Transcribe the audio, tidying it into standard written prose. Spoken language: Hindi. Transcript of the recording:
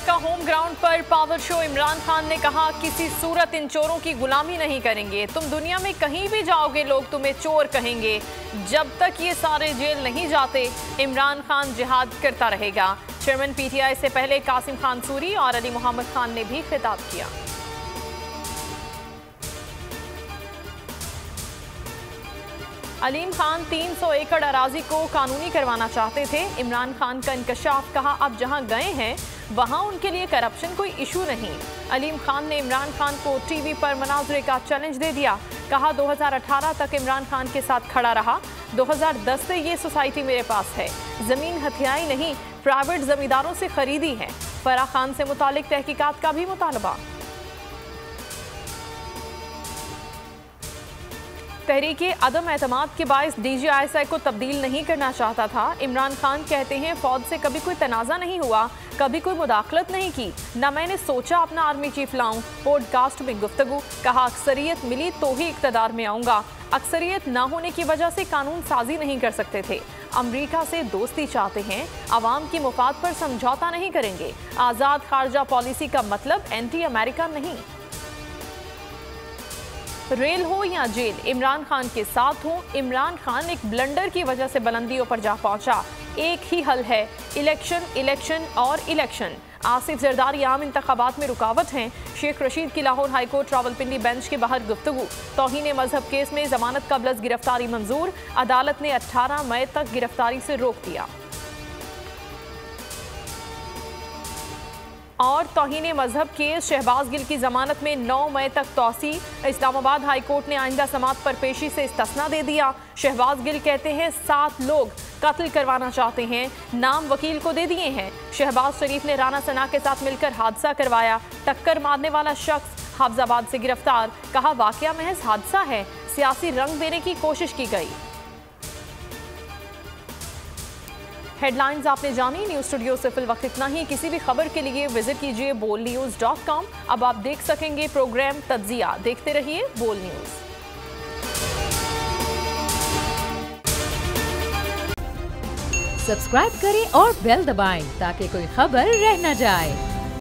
का होम ग्राउंड पर पावर शो। इमरान खान ने कहा, किसी सूरत इन चोरों की गुलामी नहीं करेंगे। तुम दुनिया में कहीं भी जाओगे लोग तुम्हें चोर कहेंगे। जब तक ये सारे जेल नहीं जाते इमरान खान जिहाद करता रहेगा। चेयरमैन पीटीआई से पहले कासिम खान सूरी और अली मोहम्मद खान ने भी खिताब किया। अलीम खान 300 एकड़ अराजी को कानूनी करवाना चाहते थे। इमरान खान का इंकशाफ। कहा, अब जहां गए हैं वहां उनके लिए करप्शन कोई इशू नहीं। अलीम खान ने इमरान खान को टीवी पर मनाजरे का चैलेंज दे दिया। कहा, 2018 तक इमरान खान के साथ खड़ा रहा। 2010 से ये सोसाइटी मेरे पास है। जमीन हथियाई नहीं, प्राइवेट जमींदारों से खरीदी है। फराह खान से मुतालिक तहकीकात का भी मुतालबा। तहरीके अदम एतमाद के बायस DGISI को तब्दील नहीं करना चाहता था। इमरान खान कहते हैं, फौज से कभी कोई तनाज़ा नहीं हुआ, कभी कोई मुदाखलत नहीं की, ना मैंने सोचा अपना आर्मी चीफ लाऊं। पॉडकास्ट में गुफ्तगू। कहा, अक्सरियत मिली तो ही इक़्तिदार में आऊँगा। अक्सरियत ना होने की वजह से कानून साजी नहीं कर सकते थे। अमरीका से दोस्ती चाहते हैं, अवाम की मुफाद पर समझौता नहीं करेंगे। आज़ाद खारजा पॉलिसी का मतलब एंटी अमेरिका नहीं। रेल हो या जेल, इमरान खान के साथ हो। इमरान खान एक ब्लंडर की वजह से बुलंदियों पर जा पहुंचा। एक ही हल है, इलेक्शन, इलेक्शन और इलेक्शन। आसिफ जरदारी आम इंतखाबात में रुकावट हैं। शेख रशीद की लाहौर हाईकोर्ट रावलपिंडी बेंच के बाहर गुफ्तगू। तौहीन मजहब केस में जमानत कबल गिरफ्तारी मंजूर। अदालत ने 18 मई तक गिरफ्तारी से रोक दिया। और तौहीन मजहब केस, शहबाज गिल की जमानत में 9 मई तक तौसी। इस्लामाबाद हाई कोर्ट ने आइंदा समात पर पेशी से इस्तिस्ना दे दिया। शहबाज गिल कहते हैं 7 लोग कत्ल करवाना चाहते हैं, नाम वकील को दे दिए हैं। शहबाज शरीफ ने राना सना के साथ मिलकर हादसा करवाया। टक्कर मारने वाला शख्स हाफजाबाद से गिरफ्तार। कहा, वाकया महज हादसा है, सियासी रंग देने की कोशिश की गई। हेडलाइंस आपने जानी। न्यूज़ स्टूडियो से फिल वक्त इतना ही। किसी भी खबर के लिए विजिट कीजिए bolnews.com। अब आप देख सकेंगे प्रोग्राम तज्जिया। देखते रहिए बोल न्यूज़। सब्सक्राइब करें और बेल दबाएं ताकि कोई खबर रह न जाए।